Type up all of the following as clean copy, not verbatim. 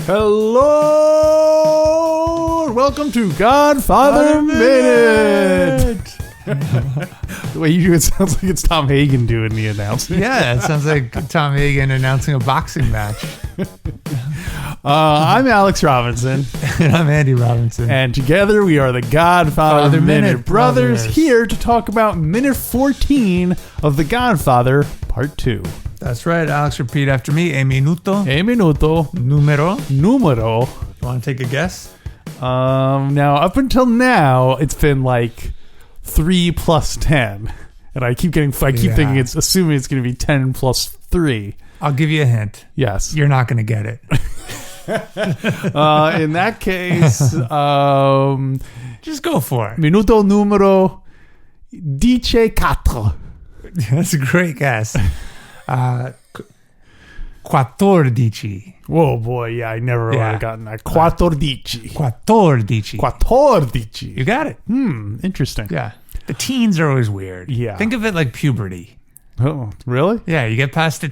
Hello, welcome to Godfather Minute. The way you do it sounds like it's Tom Hagen doing the announcement. Yeah, it sounds like Tom Hagen announcing a boxing match. I'm Alex Robinson. And I'm Andy Robinson. And together we are the Godfather Minute Brothers, here to talk about minute 14 of The Godfather Part II. That's right, Alex. Repeat after me. E minuto. Numero. You want to take a guess? Now, up until now, it's been like 3 plus 10. And I keep thinking assuming it's going to be 10 plus 3. I'll give you a hint. Yes. You're not going to get it. In that case, just go for it. Minuto numero 14. That's a great guess. 14. Whoa, boy. Yeah, I never would have gotten that. 14. 14. You got it. Interesting. Yeah. The teens are always weird. Yeah. Think of it like puberty. Oh, really? Yeah, you get past the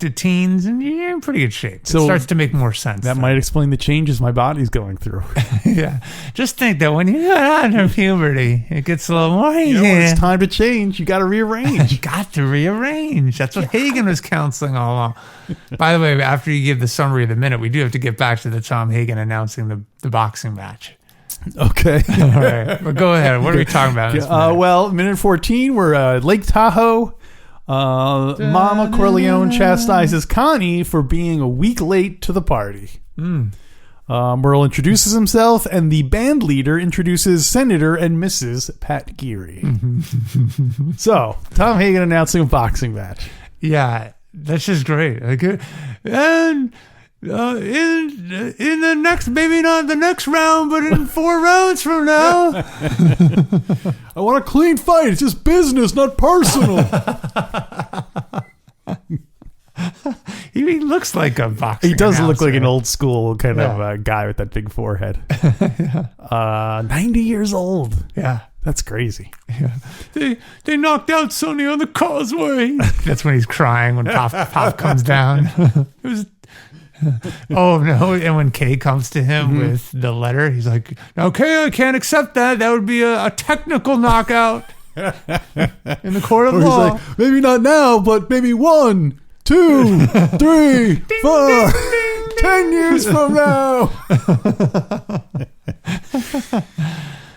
teens and you're in pretty good shape. So it starts to make more sense. That might explain the changes my body's going through. Yeah. Just think that when you get out of puberty, it gets a little more easy. When it's time to change, you got to rearrange. You got to rearrange. That's what Hagen was counseling all along. By the way, after you give the summary of the minute, we do have to get back to the Tom Hagen announcing the boxing match. Okay. All right. But go ahead. What are we talking about? Well, minute 14, we're at Lake Tahoe. Mama Corleone chastises Connie for being a week late to the party. Merle introduces himself, and the band leader introduces Senator and Mrs. Pat Geary. So, Tom Hagen announcing a boxing match. Yeah, that's just great. And in the next, maybe not the next round, but in 4 rounds from now. I want a clean fight. It's just business, not personal. He looks like a boxer. He does look like an old school kind of guy with that big forehead. 90 years old. Yeah. That's crazy. Yeah. They knocked out Sonny on the causeway. That's when he's crying when Pop comes down. It was... Oh no! And when Kay comes to him with the letter, he's like, "No, Kay, I can't accept that. That would be a technical knockout in the court of law." He's like, maybe not now, but maybe 1, 2, 3, 4, 10 years from now.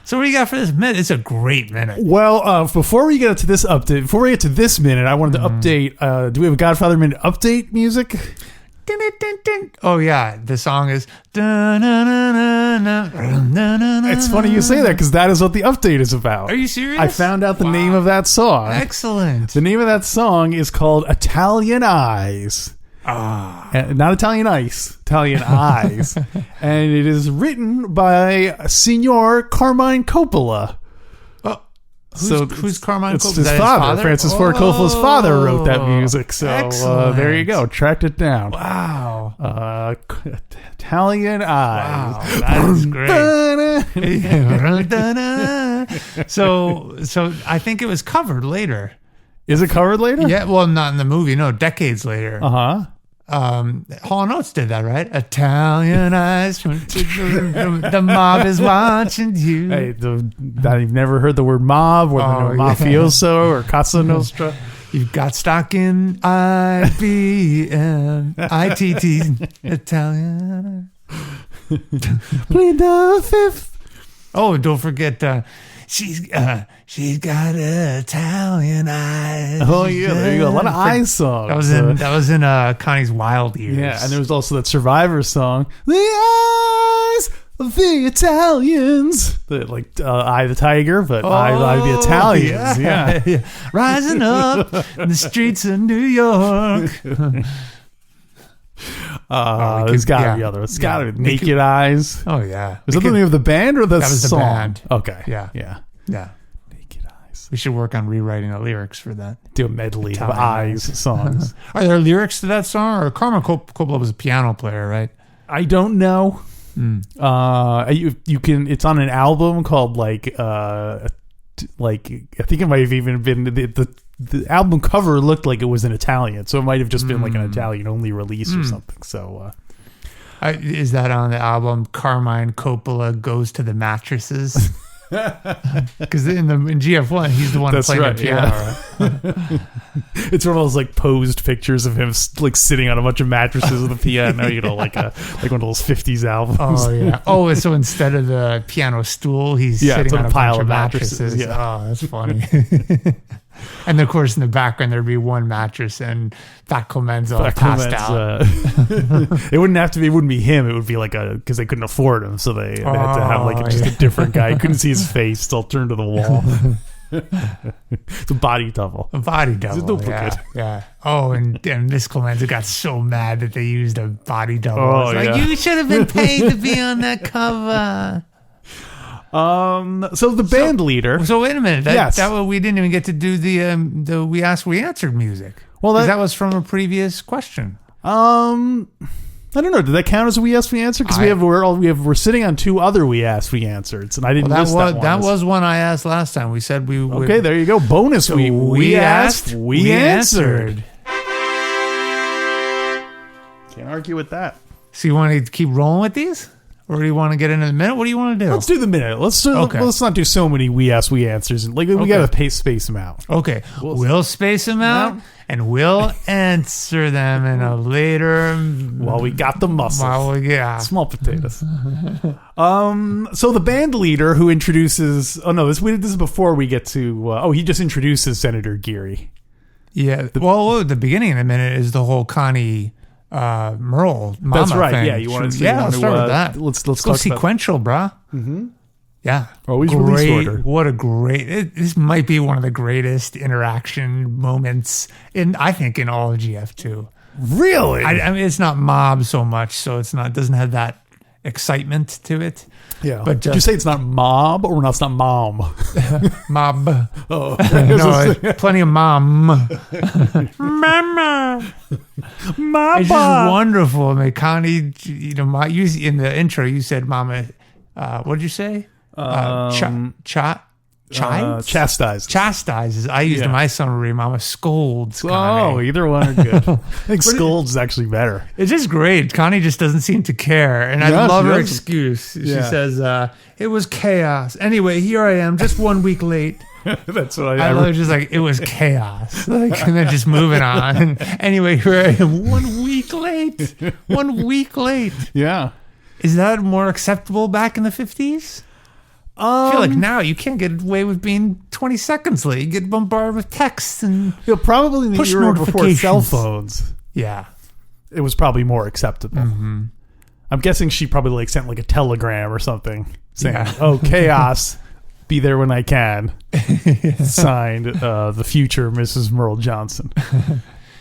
So what do you got for this minute? It's a great minute. Well, before we get to this minute, I wanted to update. Do we have a Godfather Minute update music? Oh yeah, the song is. It's funny you say that because that is what the update is about. Are you serious? I found out the name of that song. Excellent. The name of that song is called Italian Eyes. Not Italian Ice, Italian Eyes. And it is written by Signor Carmine Coppola. Who's Carmine Coppola? It's his father. Francis Ford Coppola's father wrote that music. So there you go. Tracked it down. Wow. Italian Eyes. Wow, that is great. So I think it was covered later. Is it covered later? Yeah, well, not in the movie. No, decades later. Uh-huh. Hall & Oates did that, right? Italian eyes, the mob is watching you. Hey, you've never heard the word mob or the mafioso or Casa Nostra. You've got stock in IBM, ITT, Italian. Plead the fifth. Oh, don't forget. She's got Italian eyes. Oh yeah, there you go. A lot of eyes songs. That was in Connie's Wild Years. Yeah, and there was also that Survivor song, "The Eyes of the Italians." Eye the Tiger, but Eye the Italians. Yeah. Rising up in the streets of New York. There's got to be other. It's got to be Naked Eyes. Oh yeah. Is that the name of the band or the that was song? The band. Okay. Yeah. Naked Eyes. Yes. We should work on rewriting the lyrics for that. Do a medley of Italian Eyes songs. Are there lyrics to that song? Or Carmen Coppola was a piano player, right? I don't know. You can. It's on an album called I think it might have even been the album cover looked like it was in Italian, so it might have just been like an Italian only release or something. So is that on the album Carmine Coppola Goes to the Mattresses? Because in GF1 he's the one playing the piano. Right? It's one of those like posed pictures of him like sitting on a bunch of mattresses with a piano, like one of those 50s albums. Oh yeah. Oh, so instead of the piano stool, he's sitting on a pile of mattresses. Yeah. Oh, that's funny. And of course, in the background there'd be one mattress, and Fat Clement's all passed out. It wouldn't be him. It would be because they couldn't afford him, so they had to have just a different guy. You couldn't see his face, still turned to the wall. It's a body double. A body double. It's a duplicate. Yeah. Oh, and Miss Clemenza got so mad that they used a body double. Oh, it's like, you should have been paid to be on that cover. So the band leader. So wait a minute. Yes. We didn't even get to do the We Asked, We Answered music. Well, that was from a previous question. I don't know. Did that count as a We Asked, We Answered? Because we're sitting on 2 other We Asked, We Answered, and I didn't list that one. That was one I asked last time. We said we would. Okay, there you go. Bonus. So we asked, we answered. Can't argue with that. So you want to keep rolling with these? Or do you want to get into the minute? What do you want to do? Let's do the minute. Let's not do so many We Asked, We Answers. We got to space them out. Okay. We'll space them out, and we'll answer them in a later... While we got the muscle. Small potatoes. So the band leader who introduces... Oh, no, this is before we get to... he just introduces Senator Geary. Yeah. The beginning of the minute is the whole Connie... Merle, Mama That's right. thing. Yeah, you want to? Let's start with that. Let's go sequential, brah. Mm-hmm. Yeah, always release order. What a great! This might be one of the greatest interaction moments I think in all of GF2. Really? I mean, it's not mob so much, so it doesn't have that excitement to it. Yeah. But did you say it's not mob or it's not mom? Mob. Oh. No, plenty of mom. Mama. Mama. It's just wonderful. I mean, Connie, in the intro, you said mama, what did you say? Chastises. I used in my summary, mama scolds. Connie. Oh, either one are good. I think scolds is actually better. It's just great. Connie just doesn't seem to care. And I love her excuse. She says, it was chaos. Anyway, here I am, just 1 week late. That's what I love just it was chaos. And then just moving on. Anyway, here I am 1 week late. 1 week late. Yeah. Is that more acceptable back in the 50s? I feel like now you can't get away with being 20 seconds late. You get bombarded with texts and probably in the era before cell phones. Yeah. It was probably more acceptable. Mm-hmm. I'm guessing she probably sent a telegram or something saying, chaos, be there when I can. Signed, the future Mrs. Merle Johnson.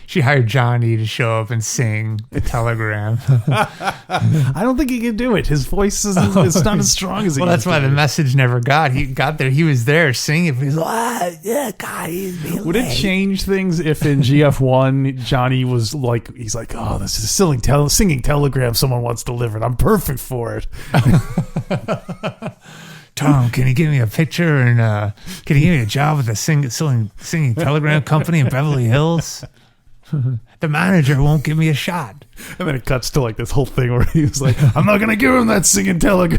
She hired Johnny to show up and sing the telegram. I don't think he can do it. His voice is not as strong as it. Well, that's why the message never got. He got there. He was there singing. But he's like, God, he's being Would it change things if in GF1 Johnny was he's like, oh, this is a singing telegram someone wants delivered. I'm perfect for it. Tom, can you give me a picture and can you give me a job with a singing telegram company in Beverly Hills? The manager won't give me a shot. And then it cuts to this whole thing where he was like, I'm not going to give him that singing telegram.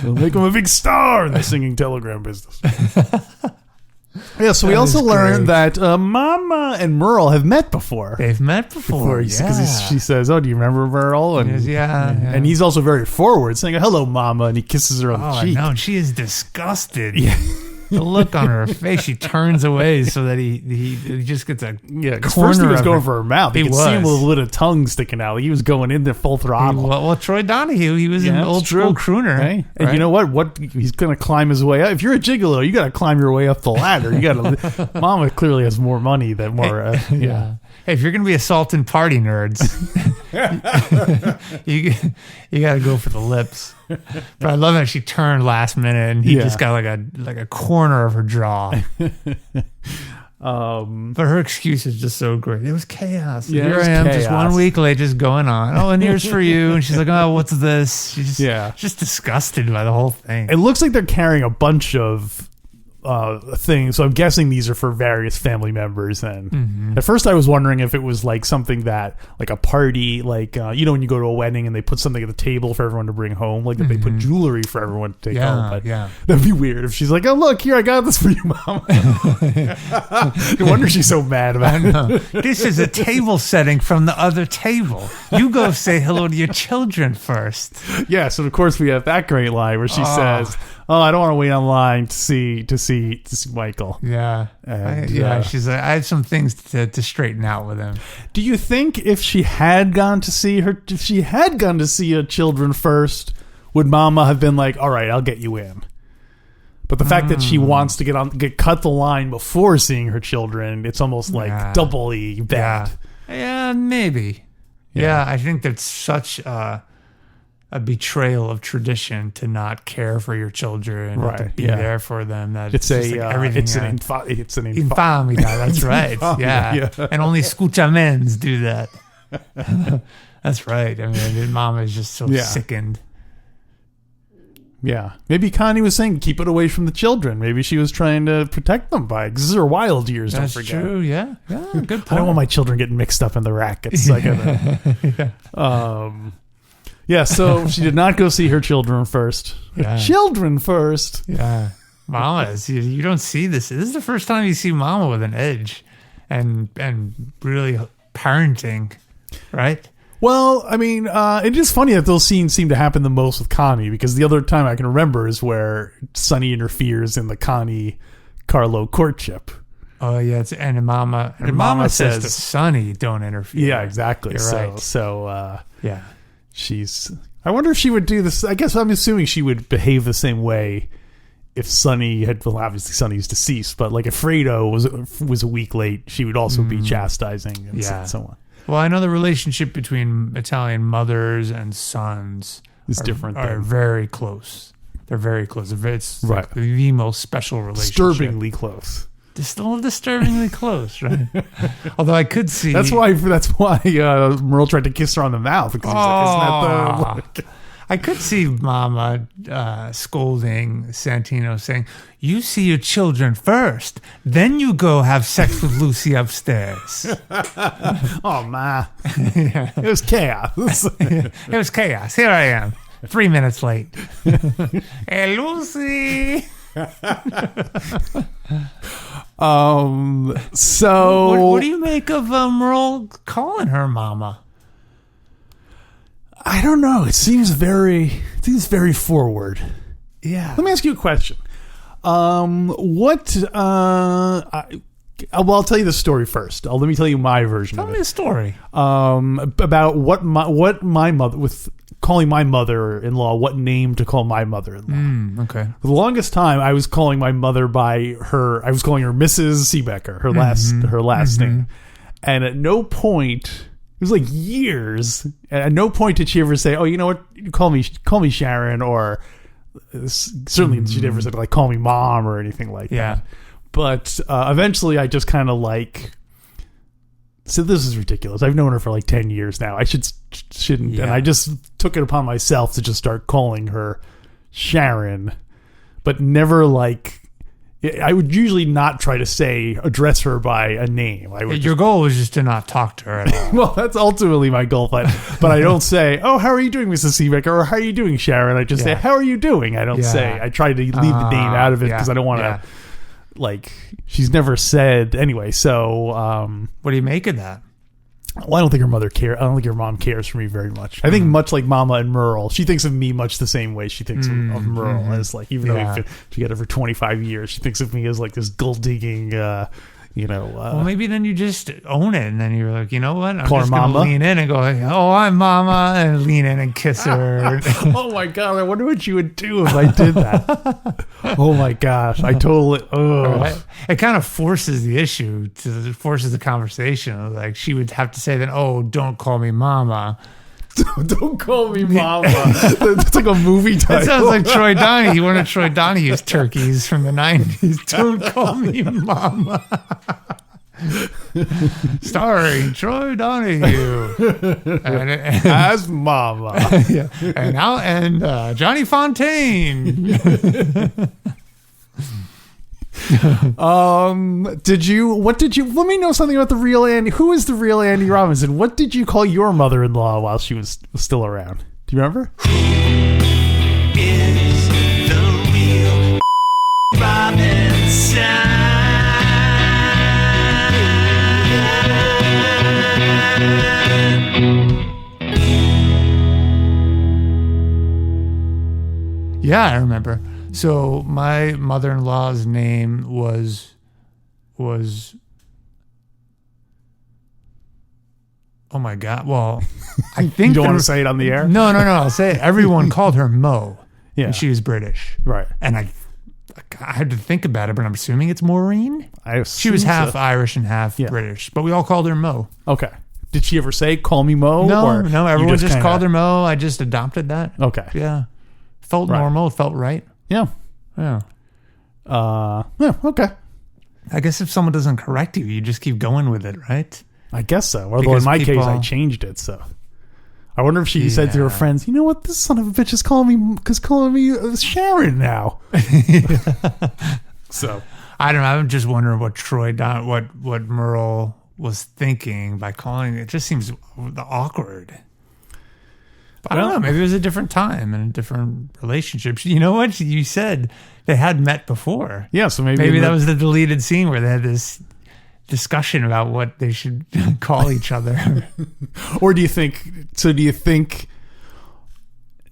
It'll make him a big star in the singing telegram business. Yeah, so we also learned that Mama and Merle have met before. They've met before, Because she says, oh, do you remember Merle? And, and he's also very forward, saying, hello, Mama, and he kisses her on the cheek. Oh, no, and she is disgusted. Yeah. The look on her face, she turns away so that he just gets a corner. First he was going for her mouth. You could see him with a little tongue sticking out. He was going in there full throttle. Well, Troy Donahue, he was an old school crooner. Right? And you know what? He's going to climb his way up. If you're a gigolo, you got to climb your way up the ladder. You got to. Mama clearly has more money than more. Hey, if you're gonna be assaulting party nerds, you got to go for the lips. But I love that she turned last minute and he just got like a corner of her jaw. But her excuse is just so great. It was chaos. Yeah, Here I am, just 1 week late, just going on. Oh, and here's for you. And she's like, oh, what's this? She's just disgusted by the whole thing. It looks like they're carrying a bunch of things, so I'm guessing these are for various family members. And at first I was wondering if it was like something that, like a party, like when you go to a wedding and they put something at the table for everyone to bring home, like that they put jewelry for everyone to take home. But that'd be weird if she's like, oh look here, I got this for you, Mom. No wonder she's so mad about it. This is a table setting from the other table. You go say hello to your children first. Yes, and of course we have that great line where she says, oh, I don't want to wait online to see Michael. Yeah. And, she's like, I have some things to straighten out with him. Do you think if she had gone to see her children first, would Mama have been like, all right, I'll get you in? But the fact that she wants to cut the line before seeing her children, it's almost like doubly bad. Yeah, maybe. Yeah, I think that's such a betrayal of tradition to not care for your children, and to be there for them. That it's everything. It's an infamia. That's right. Yeah, and only escuchamens do that. That's right. I mean, Mama is just so sickened. Yeah, maybe Connie was saying keep it away from the children. Maybe she was trying to protect them by, because these are wild years. That's don't forget. True. Yeah. Good point. I don't want my children getting mixed up in the rackets. So she did not go see her children first. Her children first. Yeah. Mama, you don't see this. This is the first time you see Mama with an edge and really parenting, right? Well, I mean, it is funny that those scenes seem to happen the most with Connie, because the other time I can remember is where Sonny interferes in the Connie-Carlo courtship. Oh, yeah. And Mama says to Sonny, don't interfere. Yeah, exactly. You're right. So, I wonder if she would do this. I guess I'm assuming she would behave the same way if Sonny had, well, obviously Sonny's deceased, but like if Fredo was a week late, she would also be chastising and so on. Well, I know the relationship between Italian mothers and sons is different. Are very close. They're very close. It's like the most special relationship. Disturbingly close. Still disturbingly close, right? Although I could see that's why Merle tried to kiss her on the mouth, because he's like, isn't that the? I could see Mama scolding Santino, saying, "You see your children first, then you go have sex with Lucy upstairs." Oh ma, it was chaos. It was chaos. Here I am, 3 minutes late. Hey, Lucy. So what do you make of Merle calling her Mama? I don't know. It seems very forward. Yeah. Let me ask you a question. I'll tell you the story first. Let me tell you my version of it. Tell me a story. About what my mother, with calling my mother-in-law, what name to call my mother-in-law. Okay. For the longest time, I was calling my mother by I was calling her Mrs. Seebecker, her last name. And at no point, it was like years, and at no point did she ever say, "Oh, you know what? Call me Sharon," or certainly she never said like "call me Mom" or anything like that. But eventually, I just kind of said, "This is ridiculous. I've known her for like 10 years now. I shouldn't." Yeah. And I just took it upon myself to just start calling her Sharon, but never I would usually not try to address her by a name. Your goal was just to not talk to her at all. Well, that's ultimately my goal, but I don't say, "Oh, how are you doing, Mrs. Seebecker?" or "How are you doing, Sharon?" I just say, "How are you doing?" I don't say. I try to leave the name out of it because I don't want to. She's never said anyway. So, what do you make of that? Well, I don't think her mother cares. I don't think her mom cares for me very much. I think much like Mama and Merle, she thinks of me much the same way she thinks of Merle, as even though we've been together for 25 years, she thinks of me as like this gold digging, Well, maybe then you just own it, and then you're like, you know what? I'm Call her just going to Mama? lean in and go, oh, I'm Mama, and lean in and kiss her. Oh my God, I wonder what you would do if I did that. Oh my gosh, I totally. Right? It kind of forces the issue, forces the conversation. Like she would have to say then, oh, don't call me Mama. Don't call me Mama. It's like a movie title. That sounds like Troy Donahue, one of Troy Donahue's turkeys from the 90s. Don't call me Mama. Starring Troy Donahue. As Mama. Yeah. And Johnny Fontaine. Let me know something about the real Andy. Who is the real Andy Robinson? What did you call your mother-in-law while she was still around? Do you remember? Is the real Robinson? Yeah, I remember. So my mother-in-law's name was oh my God. Well, I think You don't want to say it on the air? No. I'll say it. Everyone called her Mo. Yeah. And she was British. Right. And I had to think about it, but I'm assuming it's Maureen. She was half Irish and half British, but we all called her Mo. Okay. Did she ever say, call me Mo? No, everyone just called her Mo. I just adopted that. Okay. Yeah. Felt normal. It felt right. Yeah. Yeah. Okay. I guess if someone doesn't correct you, you just keep going with it, right? I guess so. Although Because in my case, people- I changed it, so. I wonder if she said to her friends, you know what, this son of a bitch is calling me Sharon now. So. I don't know. I'm just wondering what what Merle was thinking by calling it. It just seems awkward. But I don't know. Maybe it was a different time and a different relationship. You know what? You said they had met before. Yeah, so maybe that was the deleted scene where they had this discussion about what they should call each other. Or do you think,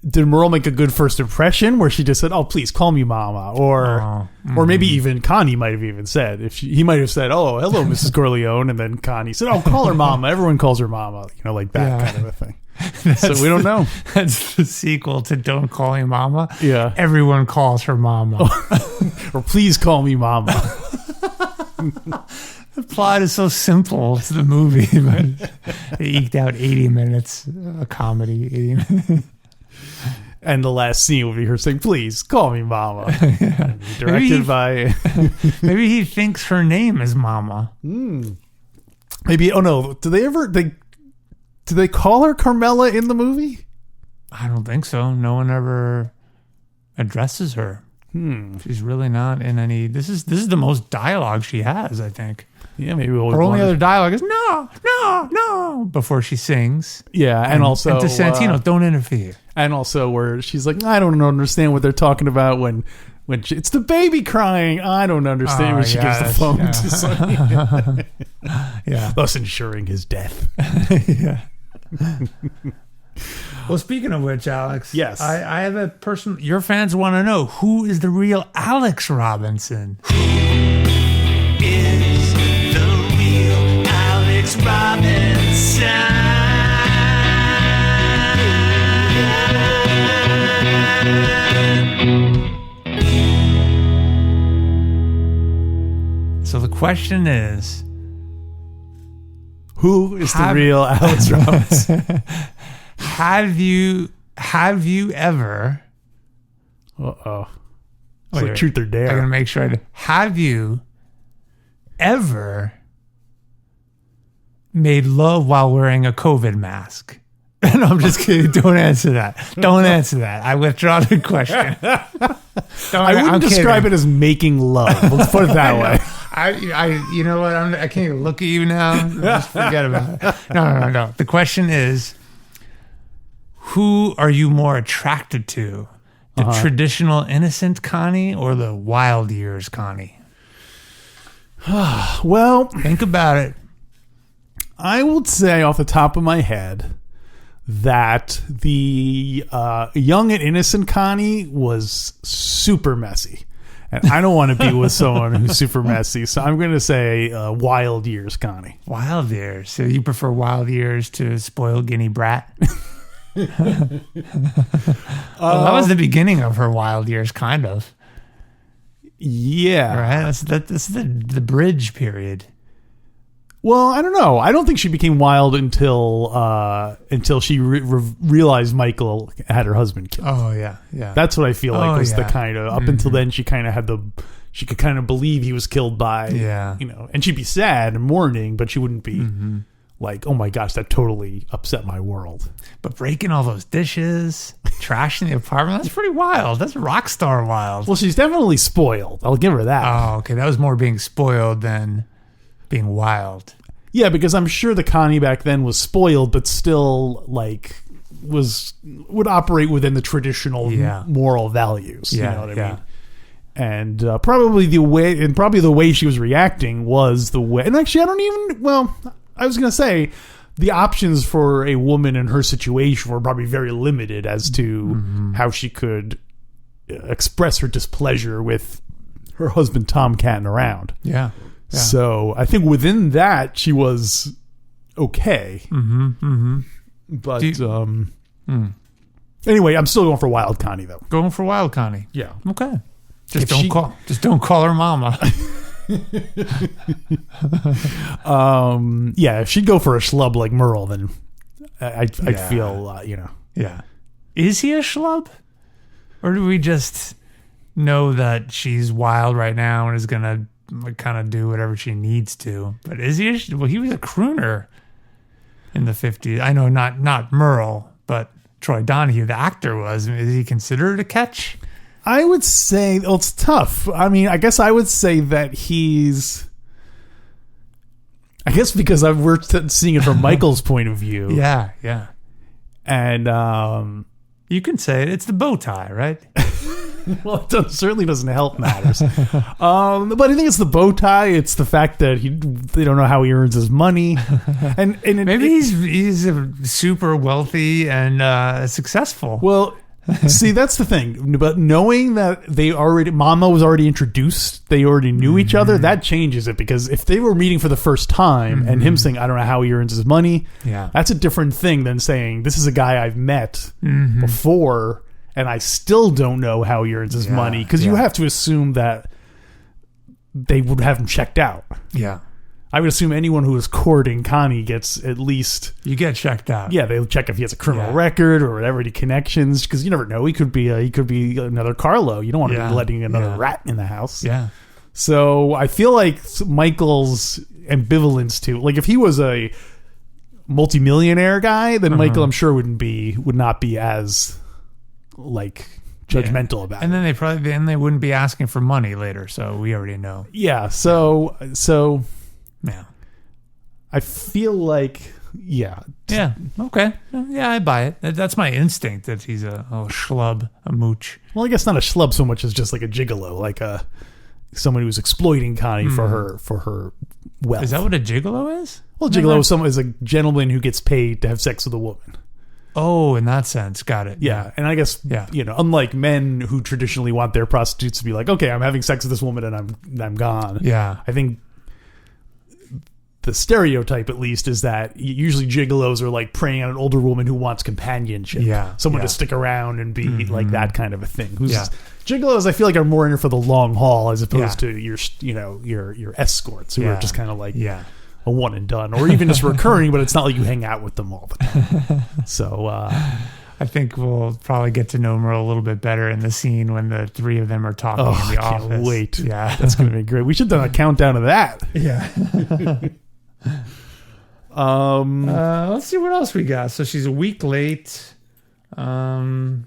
did Merle make a good first impression where she just said, oh, please call me Mama? Or maybe even Connie might have even said, he might have said, oh, hello, Mrs. Corleone. And then Connie said, oh, call her Mama. Everyone calls her Mama, like that kind of a thing. So we don't know. That's the sequel to Don't Call Me Mama. Yeah. Everyone calls her Mama. Or please call me Mama. The plot is so simple to the movie, but they eked out 80 minutes of comedy. 80 minutes. And the last scene will be her saying, please call me Mama. Yeah. Directed by... Maybe he thinks her name is Mama. Maybe, oh no, do they call her Carmela in the movie? I don't think so. No one ever addresses her. She's really not in any... This is the most dialogue she has, I think. Yeah, maybe we'll... Her only other dialogue is, no, before she sings. Yeah, and also... And to Santino, don't interfere. And also where she's like, I don't understand what they're talking about when it's the baby crying. I don't understand when she gives the phone to Sonny. Yeah. Thus ensuring his death. Yeah. Well, speaking of which, Alex, yes, I have a person. Your fans want to know, who is the real Alex Robinson? Who is the real Alex Robinson? So the question is, who is the real Alex Robinson? Have you ever? Uh-oh. It's like truth or dare. I'm gonna make sure. Have you ever made love while wearing a COVID mask? No, I'm just kidding. Don't answer that. Don't answer that. I withdraw the question. I wouldn't describe it as making love. Let's put it that way. You know what? I can't even look at you now. Just forget about it. No. The question is, who are you more attracted to? The traditional innocent Connie or the wild years Connie? Well, think about it. I would say off the top of my head that the young and innocent Connie was super messy. And I don't want to be with someone who's super messy. So I'm going to say wild years, Connie. Wild years. So you prefer wild years to spoiled guinea brat? Well, that was the beginning of her wild years, kind of. Yeah. Right? That's the bridge period. Well, I don't know. I don't think she became wild until she realized Michael had her husband killed. Oh, yeah. Yeah. That's what I feel like was the yeah. kind of, up until then, she kind of had she could kind of believe he was killed by, Yeah. and she'd be sad and mourning, but she wouldn't be like, oh my gosh, that totally upset my world. But breaking all those dishes, trashing the apartment, that's pretty wild. That's rock star wild. Well, she's definitely spoiled. I'll give her that. Oh, okay. That was more being spoiled than being wild. Yeah, because I'm sure the Connie back then was spoiled, but still like would operate within the traditional moral values. Yeah, you know what I mean? And probably the way she was reacting was the way. And actually, I was going to say the options for a woman in her situation were probably very limited as to how she could express her displeasure with her husband Tom catting around. Yeah. So I think within that she was okay. But anyway, I'm still going for Wild Connie though. Going for wild Connie. Yeah. Okay. Just don't call her mama. Yeah, if she'd go for a schlub like Merle, then I'd feel Yeah. Is he a schlub? Or do we just know that she's wild right now and is going to kind of do whatever she needs to? But is he well, he was a crooner in the 50s. I know not Merle, but Troy Donahue, the actor, was. Is he considered a catch? I would say, well, it's tough. I mean, I guess I would say that he's... I guess because we're seeing it from Michael's point of view. Yeah. And... you can say it. It's the bow tie, right? Well, it certainly doesn't help matters. But I think it's the bow tie. It's the fact that they don't know how he earns his money. And maybe he's super wealthy and successful. Well... See, that's the thing. But knowing that Mama was already introduced, they already knew each other, that changes it. Because if they were meeting for the first time and him saying, I don't know how he earns his money, that's a different thing than saying, this is a guy I've met before and I still don't know how he earns his money. Because you have to assume that they would have him checked out. Yeah. I would assume anyone who is courting Connie gets at least... You get checked out. Yeah, they'll check if he has a criminal record or whatever, any connections, because you never know. He could be another Carlo. You don't want to be letting another rat in the house. Yeah. So I feel like Michael's ambivalence to... Like, if he was a multimillionaire guy, then Michael, I'm sure, would not be as, like... judgmental about it. And then they wouldn't be asking for money later, so we already know. Yeah, so yeah. I feel like Yeah, okay. Yeah, I buy it. That's my instinct that he's a schlub, a mooch. Well, I guess not a schlub so much as just like a gigolo, like someone who's exploiting Connie for her wealth. Is that what a gigolo is? Well, gigolo is a gentleman who gets paid to have sex with a woman. Oh, in that sense. Got it. Yeah. And I guess, unlike men who traditionally want their prostitutes to be like, okay, I'm having sex with this woman and I'm gone. Yeah. I think the stereotype, at least, is that usually gigolos are like preying on an older woman who wants companionship. Yeah. Someone to stick around and be like that kind of a thing. Gigolos, I feel like, are more in it for the long haul as opposed to your escorts who are just kind of like a one and done, or even just recurring, but it's not like you hang out with them all the time. So I think we'll probably get to know Merle a little bit better in the scene when the three of them are talking in the office. Can't wait. Yeah. That's going to be great. We should have done a countdown of that. Yeah. Let's see what else we got. So she's a week late. First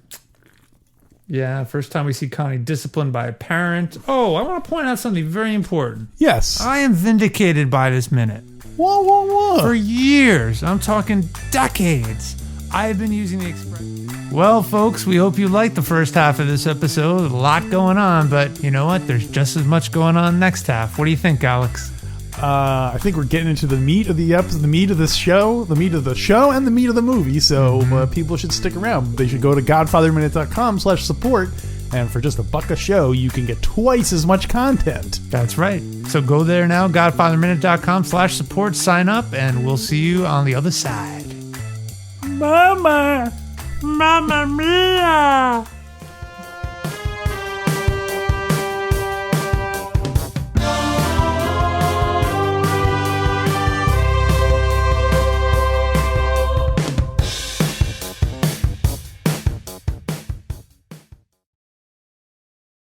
time we see Connie disciplined by a parent. Oh, I want to point out something very important. Yes. I am vindicated by this minute. Whoa. For years, I'm talking decades, I've been using the expression. Well, folks, we hope you liked the first half of this episode. A lot going on, but you know what? There's just as much going on next half. What do you think, Alex? I think we're getting into the meat of the episode, the meat of this show, the meat of the show, and the meat of the movie. So people should stick around. They should go to godfatherminute.com/support And for just $1 a show, you can get twice as much content. That's right. So go there now, godfatherminute.com/support, sign up, and we'll see you on the other side. Mama! Mamma mia!